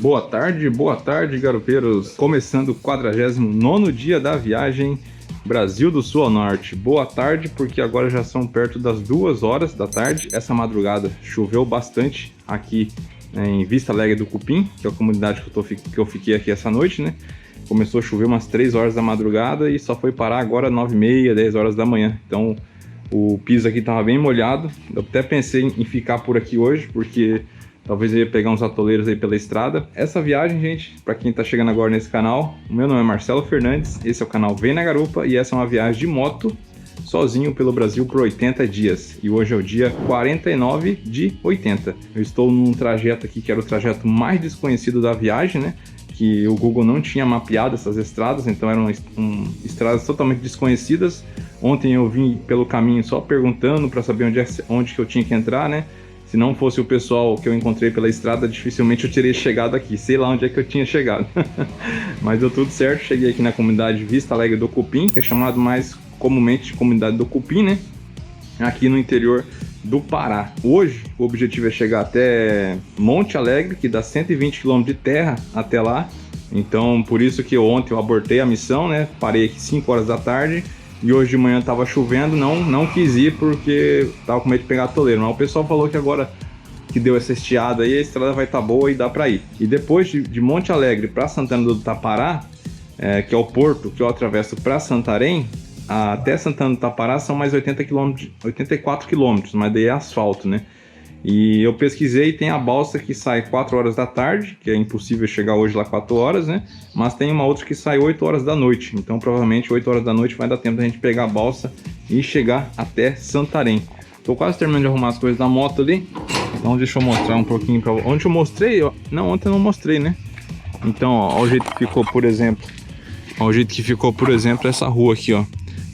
Boa tarde, garopeiros. Começando o 49º dia da viagem Brasil do Sul ao Norte. Boa tarde, porque agora já são perto das 2 horas da tarde. Essa madrugada choveu bastante aqui em Vista Alegre do Cupim, que é a comunidade que eu fiquei aqui essa noite, né? Começou a chover umas 3 horas da madrugada e só foi parar agora 9h30, 10 horas da manhã. Então o piso aqui estava bem molhado. Eu até pensei em ficar por aqui hoje, porque talvez eu ia pegar uns atoleiros aí pela estrada. Essa viagem, gente, para quem tá chegando agora nesse canal, o meu nome é Marcelo Fernandes, esse é o canal Vem na Garupa e essa é uma viagem de moto sozinho pelo Brasil por 80 dias. E hoje é o dia 49 de 80. Eu estou num trajeto aqui que era o trajeto mais desconhecido da viagem, né? Que o Google não tinha mapeado essas estradas, então eram estradas totalmente desconhecidas. Ontem eu vim pelo caminho só perguntando para saber onde que eu tinha que entrar, né? Se não fosse o pessoal que eu encontrei pela estrada, dificilmente eu teria chegado aqui. Sei lá onde é que eu tinha chegado. Mas deu tudo certo. Cheguei aqui na comunidade Vista Alegre do Cupim, que é chamado mais comumente de comunidade do Cupim, né? Aqui no interior do Pará. Hoje, o objetivo é chegar até Monte Alegre, que dá 120 km de terra até lá. Então, por isso que ontem eu abortei a missão, né? Parei aqui 5 horas da tarde. E hoje de manhã tava chovendo, não quis ir porque tava com medo de pegar toleiro. Mas o pessoal falou que agora que deu essa estiada aí, a estrada vai estar boa e dá para ir. E depois de Monte Alegre para Santana do Tapará, que é o porto que eu atravesso para Santarém, até Santana do Tapará são mais 84 quilômetros, mas daí é asfalto, né? E eu pesquisei, tem a balsa que sai 4 horas da tarde, que é impossível chegar hoje lá 4 horas, né? Mas tem uma outra que sai 8 horas da noite. Então provavelmente 8 horas da noite vai dar tempo da gente pegar a balsa e chegar até Santarém. Tô quase terminando de arrumar as coisas da moto ali. Então deixa eu mostrar um pouquinho pra vocês. Ontem eu mostrei? Não, ontem eu não mostrei, né? Então, ó, o jeito que ficou, por exemplo. Ó, o jeito que ficou, por exemplo, essa rua aqui, ó.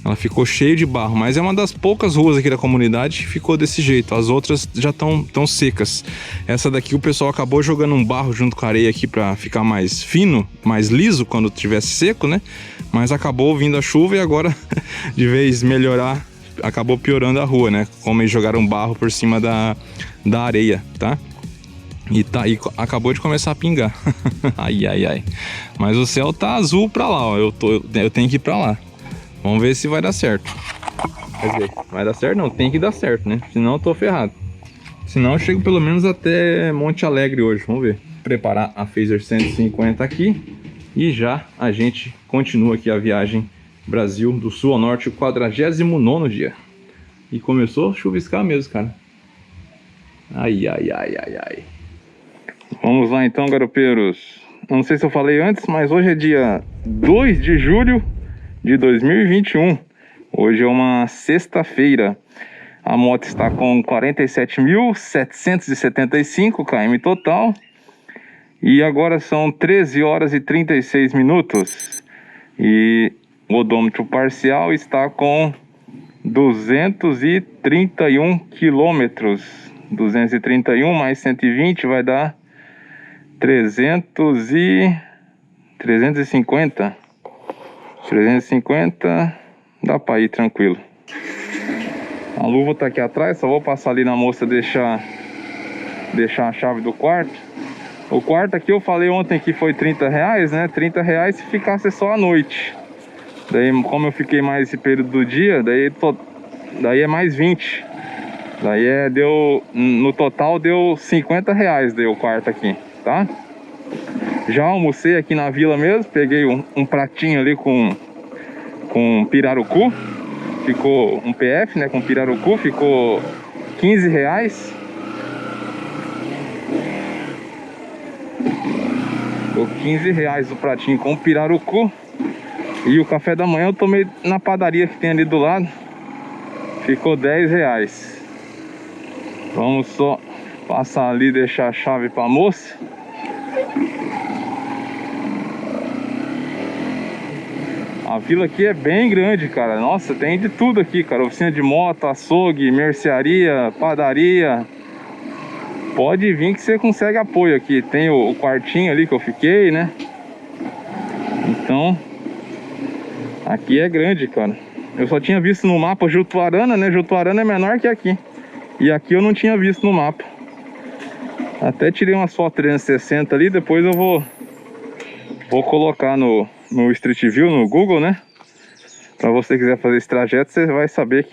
Ela ficou cheia de barro, mas é uma das poucas ruas aqui da comunidade que ficou desse jeito. As outras já estão secas. Essa daqui o pessoal acabou jogando um barro junto com a areia aqui para ficar mais fino, mais liso quando tivesse seco, né? Mas acabou vindo a chuva e agora, de vez melhorar, acabou piorando a rua, né? Como eles jogaram barro por cima da areia, tá? E acabou de começar a pingar. Ai. Mas o céu tá azul pra lá, ó. Eu tenho que ir pra lá. Vamos ver se vai dar certo. Quer dizer, vai dar certo? Não, tem que dar certo, né? Senão eu tô ferrado. Senão eu chego pelo menos até Monte Alegre hoje. Vamos ver. Preparar a Phaser 150 aqui. E já a gente continua aqui a viagem Brasil do Sul ao Norte, o 49º dia. E começou a chuviscar mesmo, cara. Ai. Vamos lá então, garopeiros. Não sei se eu falei antes, mas hoje é dia 2 de julho de 2021. Hoje é uma sexta-feira. A moto está com 47.775 km total. E agora são 13 horas e 36 minutos. E o odômetro parcial está com 231 quilômetros. 231 mais 120 vai dar 350. 350 dá pra ir tranquilo. A luva tá aqui atrás, só vou passar ali na moça deixar a chave do quarto. O quarto aqui eu falei ontem que foi R$30, né? R$30 se ficasse só à noite. Daí, como eu fiquei mais esse período do dia, daí é mais 20. Daí no total deu R$50 deu o quarto aqui, tá? Já almocei aqui na vila mesmo, peguei um pratinho ali com pirarucu, ficou um PF, né, com pirarucu, ficou R$15. Ficou R$15 o pratinho com pirarucu. E o café da manhã eu tomei na padaria que tem ali do lado, ficou R$10. Vamos só passar ali e deixar a chave pra moça. A vila aqui é bem grande, cara. Nossa, tem de tudo aqui, cara. Oficina de moto, açougue, mercearia, padaria. Pode vir que você consegue apoio aqui. Tem o quartinho ali que eu fiquei, né? Então, aqui é grande, cara. Eu só tinha visto no mapa Jutuarana, né? Jutuarana é menor que aqui. E aqui eu não tinha visto no mapa. Até tirei umas fotos 360 ali, depois eu vou colocar no Street View, no Google, né? Pra você quiser fazer esse trajeto, você vai saber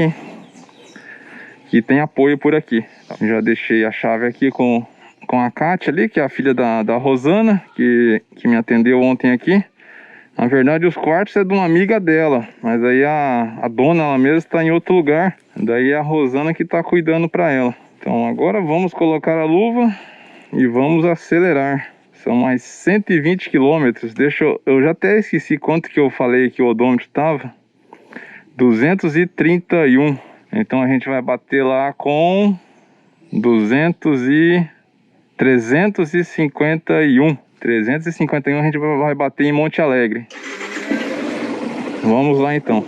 que tem apoio por aqui. Já deixei a chave aqui com a Kátia ali, que é a filha da Rosana, que me atendeu ontem aqui. Na verdade, os quartos é de uma amiga dela, mas aí a dona, ela mesma, está em outro lugar. Daí é a Rosana que está cuidando para ela. Então agora vamos colocar a luva e vamos acelerar. São mais 120 quilômetros. Eu já até esqueci quanto que eu falei que o odômetro estava. 231. Então a gente vai bater lá com 351. 351 a gente vai bater em Monte Alegre. Vamos lá então.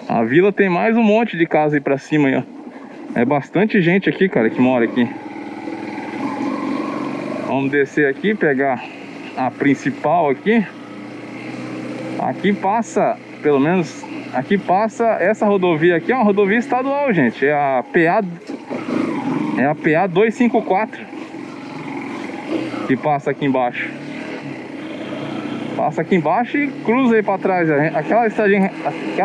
A vila tem mais um monte de casa aí pra cima aí, ó. É bastante gente aqui, cara, que mora aqui. Vamos descer aqui, pegar a principal aqui. Aqui passa, pelo menos, aqui passa essa rodovia aqui, é uma rodovia estadual, gente. É a PA 254 que passa aqui embaixo. Passa aqui embaixo e cruza aí pra trás. Aquela estradinha que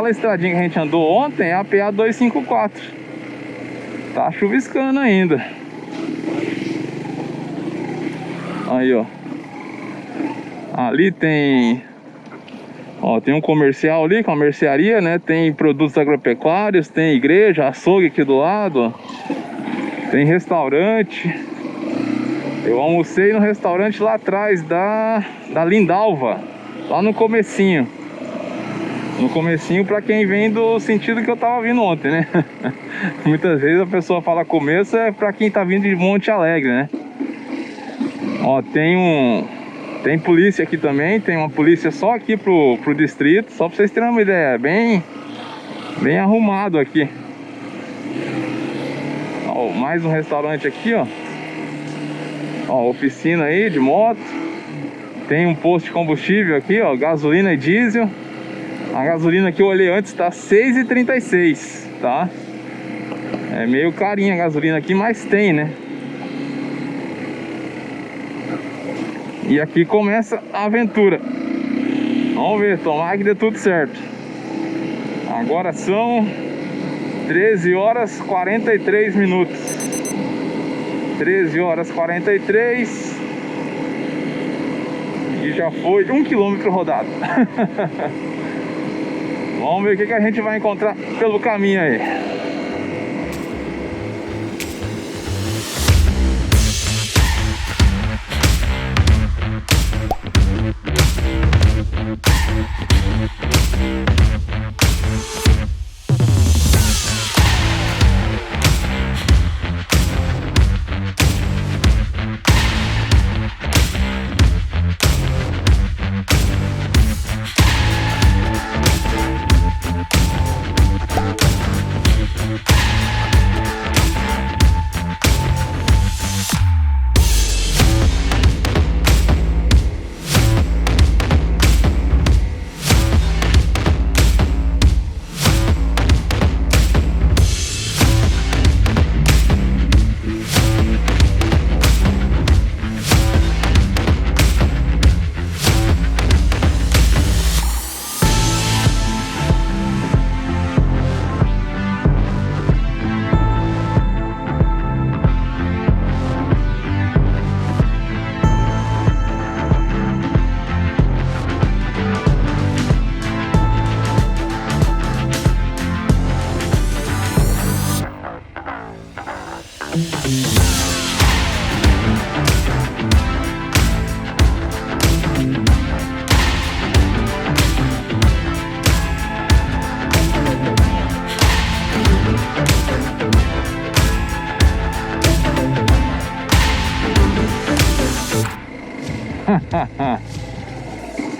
a gente andou ontem é a PA 254. Tá chuviscando ainda. Aí, ó. Ali tem... Ó, tem um comercial ali, com a mercearia, né? Tem produtos agropecuários, tem igreja, açougue aqui do lado, ó. Tem restaurante. Eu almocei no restaurante lá atrás da Lindalva, lá no comecinho. No comecinho pra quem vem do sentido que eu tava vindo ontem, né? Muitas vezes a pessoa fala começo, é pra quem tá vindo de Monte Alegre, né? Ó, tem polícia aqui também, tem uma polícia só aqui pro distrito, só pra vocês terem uma ideia, bem arrumado aqui. Ó, mais um restaurante aqui, ó. Ó, oficina aí de moto. Tem um posto de combustível aqui, ó, gasolina e diesel. A gasolina que eu olhei antes tá 6,36, tá? É meio carinha a gasolina aqui, mas tem, né? E aqui começa a aventura. Vamos ver, tomara que dê tudo certo. Agora são 13 horas 43 minutos. 13 horas 43. E já foi 1 quilômetro rodado. Vamos ver o que a gente vai encontrar pelo caminho aí.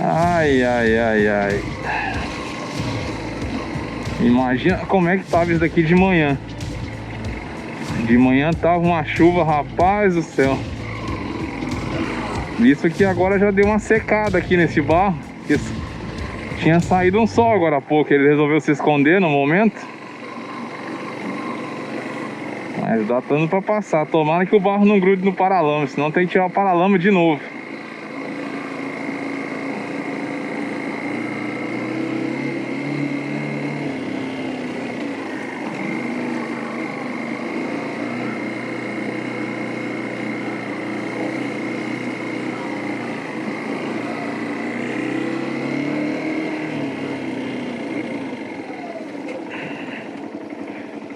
Ai, ai, ai, ai. Imagina como é que tava isso daqui de manhã. De manhã tava uma chuva, rapaz do céu. Isso aqui agora já deu uma secada aqui nesse barro. Tinha saído um sol agora há pouco. Ele resolveu se esconder no momento. Mas dá dando pra passar. Tomara que o barro não grude no paralama, senão tem que tirar o paralama de novo.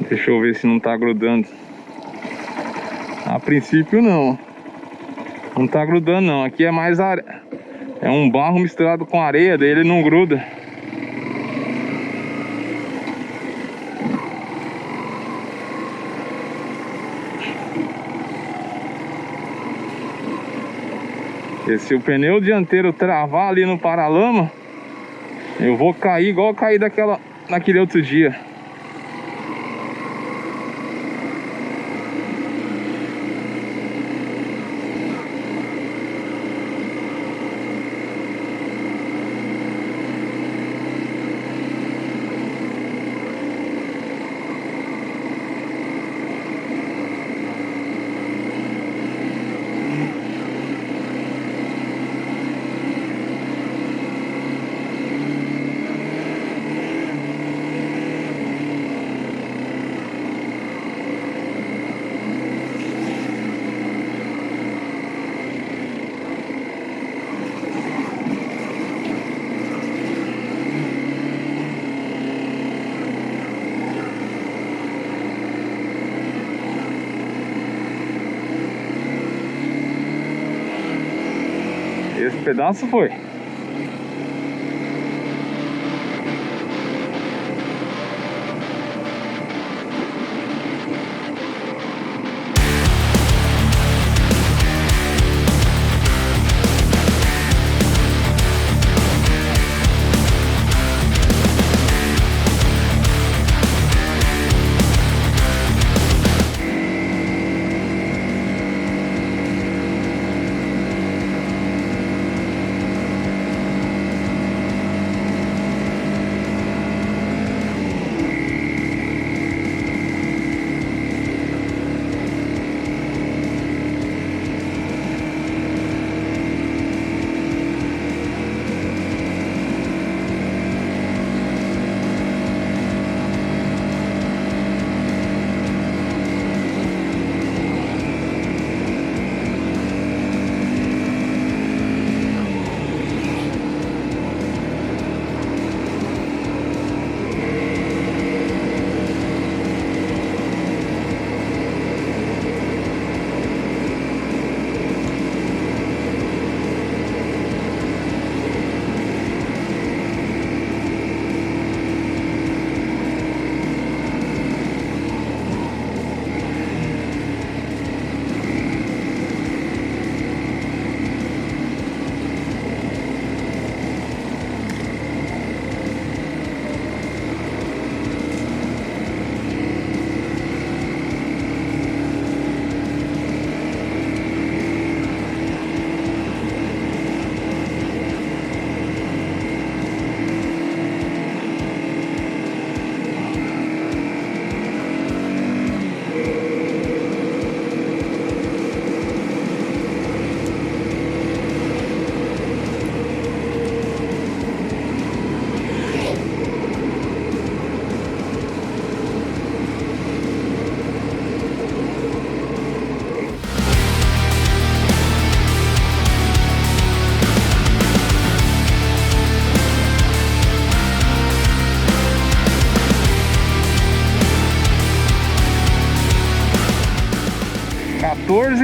Deixa eu ver se não tá grudando. A princípio não. Não tá grudando não. Aqui é mais areia. É um barro misturado com areia, daí ele não gruda. E se o pneu dianteiro travar ali no paralama, eu vou cair igual eu caí naquele outro dia. Esse pedaço foi.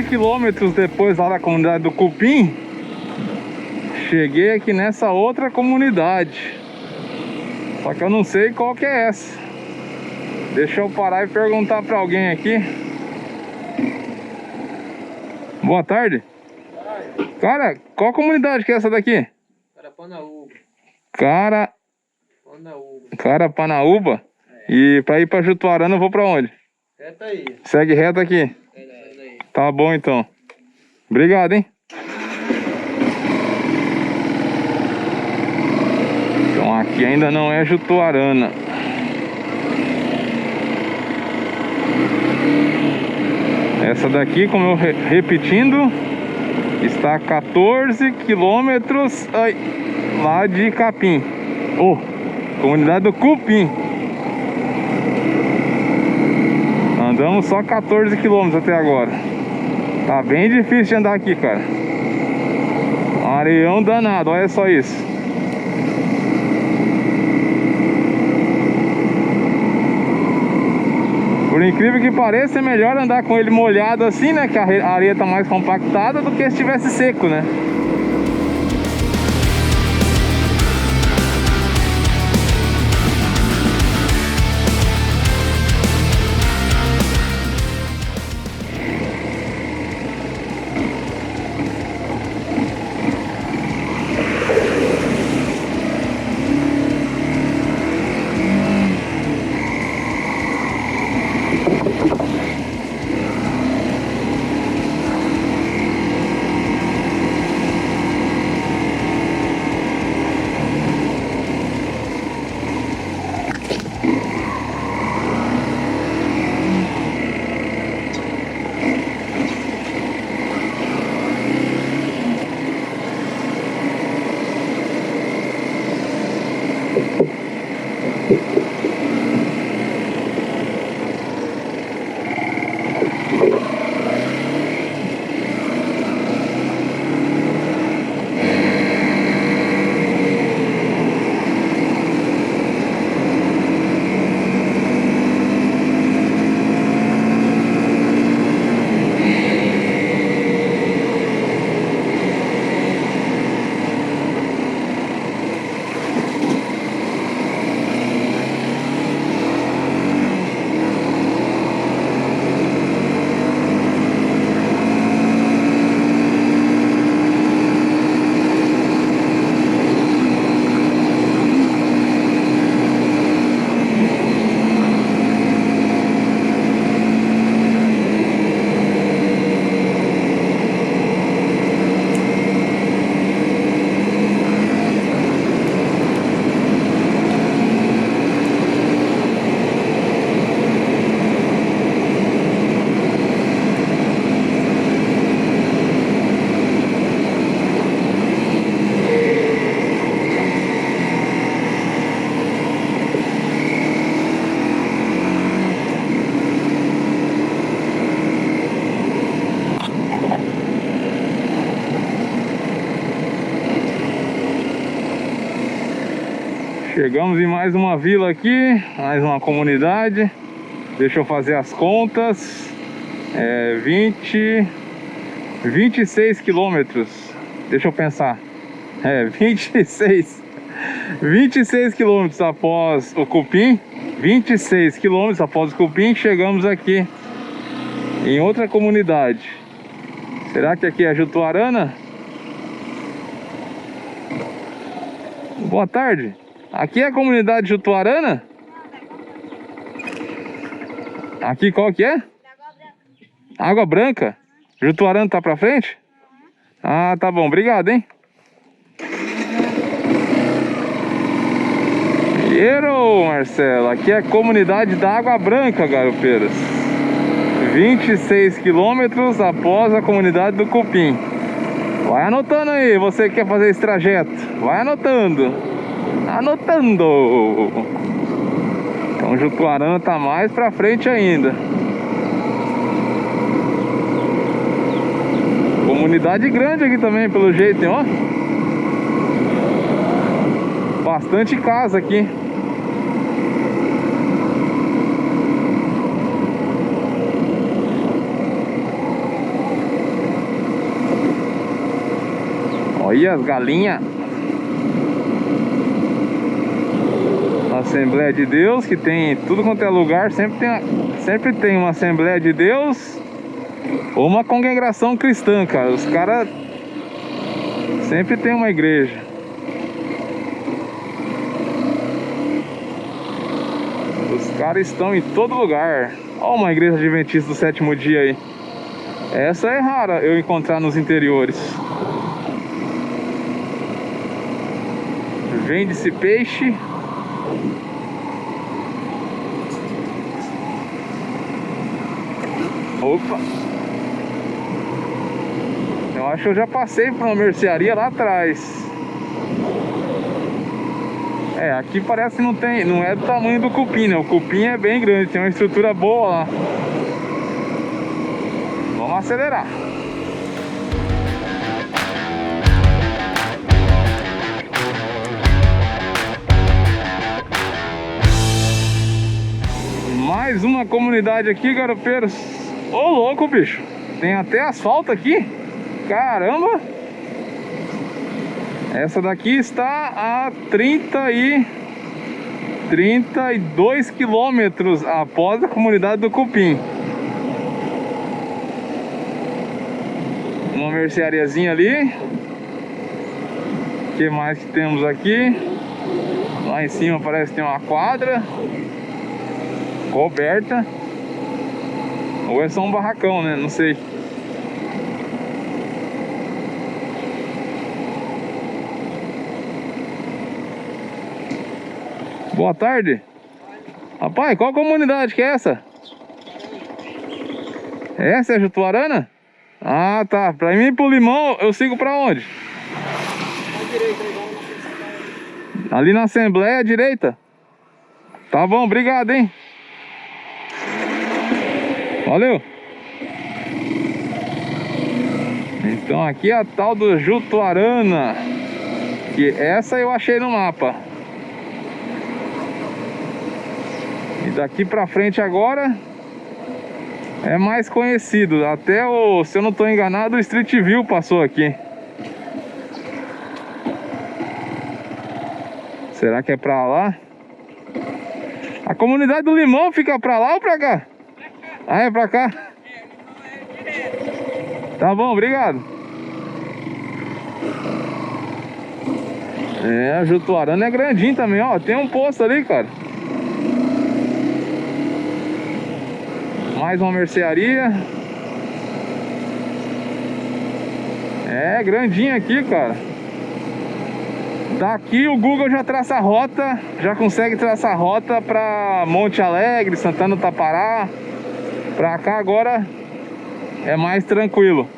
Quilômetros depois lá da comunidade do Cupim, cheguei aqui nessa outra comunidade. Só que eu não sei qual que é essa. Deixa eu parar e perguntar pra alguém aqui. Boa tarde. Cara, qual comunidade que é essa daqui? Carapanaúba. Carapanaúba? É. E pra ir pra Jutuarana eu vou pra onde? Reta aí. Segue reto aqui? Tá bom então. Obrigado, hein? Então aqui ainda não é Jutuarana. Essa daqui, como eu repetindo, está a 14 quilômetros lá de Capim. Comunidade do Cupim. Andamos só 14 quilômetros até agora. Tá bem difícil de andar aqui, cara. Um areião danado, olha só isso. Por incrível que pareça, é melhor andar com ele molhado assim, né? Que a areia tá mais compactada do que se estivesse seco, né? Chegamos em mais uma vila aqui, mais uma comunidade. Deixa eu fazer as contas. 26 quilômetros. Deixa eu pensar. 26 quilômetros após o Cupim. 26 quilômetros após o Cupim, chegamos aqui em outra comunidade. Será que aqui é Jutuarana? Boa tarde. Aqui é a comunidade Jutuarana? Aqui qual que é? Água Branca. Jutuarana tá pra frente? Ah, tá bom. Obrigado, hein? Marcelo. Aqui é a comunidade da Água Branca, garopeiros. 26 quilômetros após a comunidade do Cupim. Vai anotando aí, você que quer fazer esse trajeto. Vai anotando. Então Jutuarana tá mais pra frente ainda. Comunidade grande aqui também, pelo jeito, hein, ó. Bastante casa aqui. Olha as galinhas. Assembleia de Deus, que tem tudo quanto é lugar, sempre tem uma Assembleia de Deus ou uma congregação cristã, cara. Os caras sempre tem uma igreja. Os caras estão em todo lugar. Olha uma igreja adventista do sétimo dia aí. Essa é rara eu encontrar nos interiores. Vende-se peixe. Opa! acho que eu já passei por uma mercearia lá atrás. É, aqui parece que não é do tamanho do cupim, né? O cupim é bem grande, tem uma estrutura boa lá. Vamos acelerar. Mais uma comunidade aqui, garopeiros. Ô, louco, bicho. Tem até asfalto aqui. Caramba. Essa daqui está a 32 quilômetros após a comunidade do Cupim. Uma merceariazinha ali. O que mais que temos aqui? Lá em cima parece que tem uma quadra coberta. Ou é só um barracão, né? Não sei. Boa tarde. Rapaz, qual comunidade que é essa? Essa é Jutuarana? Ah, tá. Pra mim ir pro Limão, eu sigo pra onde? Ali na Assembleia, à direita? Tá bom, obrigado, hein? Valeu. Então aqui é a tal do Jutuarana, que essa eu achei no mapa. E daqui pra frente agora é mais conhecido. Até o, se eu não tô enganado, o Street View passou aqui. Será que é pra lá? A comunidade do Limão fica pra lá ou pra cá? Ah, é pra cá? Tá bom, obrigado. É, a Jutuarana é grandinho também, ó. Tem um posto ali, cara. Mais uma mercearia. É, grandinho aqui, cara. Daqui o Google já traça a rota. Já consegue traçar a rota pra Monte Alegre, Santana do Tapará. Pra cá agora é mais tranquilo.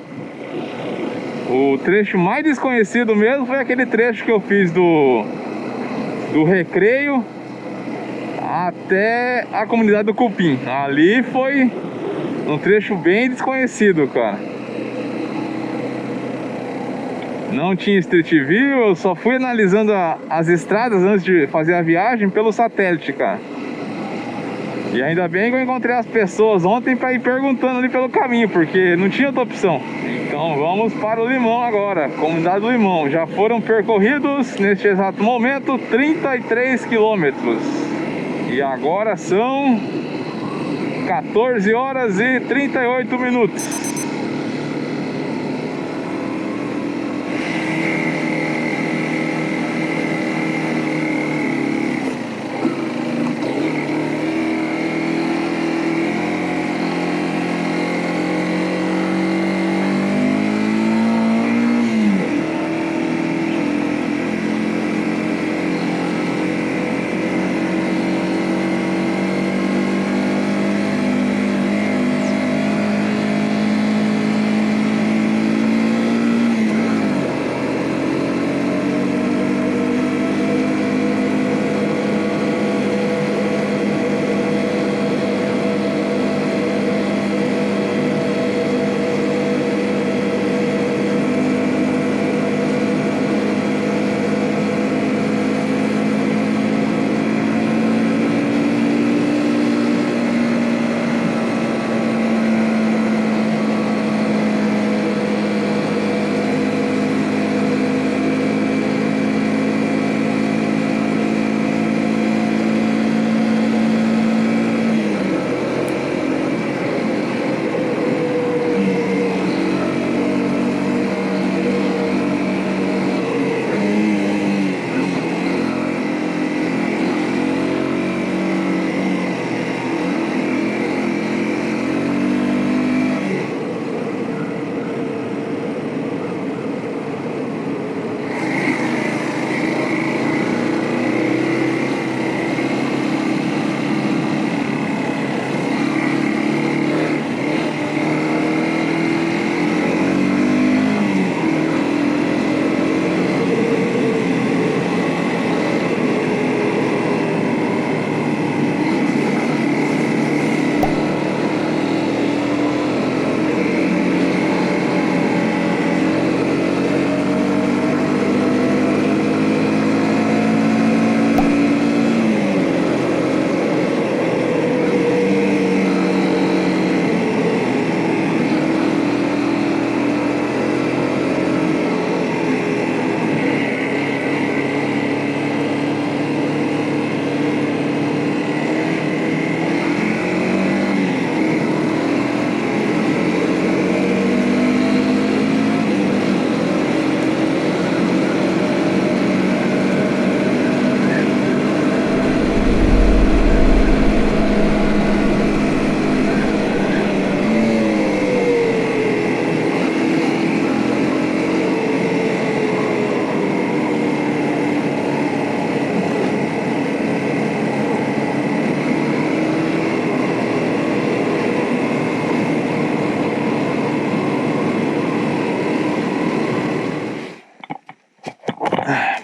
O trecho mais desconhecido mesmo foi aquele trecho que eu fiz do Recreio até a comunidade do Cupim. Ali foi um trecho bem desconhecido, cara. Não tinha Street View, eu só fui analisando as estradas antes de fazer a viagem pelo satélite, cara. E ainda bem que eu encontrei as pessoas ontem para ir perguntando ali pelo caminho, porque não tinha outra opção. Então vamos para o Limão agora, comunidade do Limão. Já foram percorridos neste exato momento 33 quilômetros. E agora são 14 horas e 38 minutos.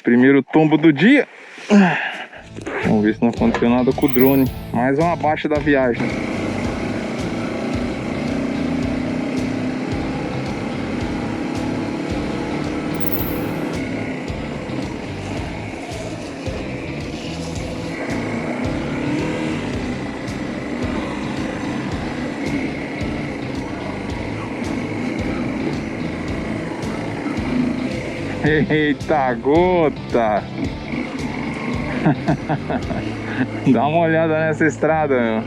Primeiro tombo do dia. Vamos ver se não aconteceu nada com o drone. Mais uma baixa da viagem. Eita gota! Dá uma olhada nessa estrada, meu.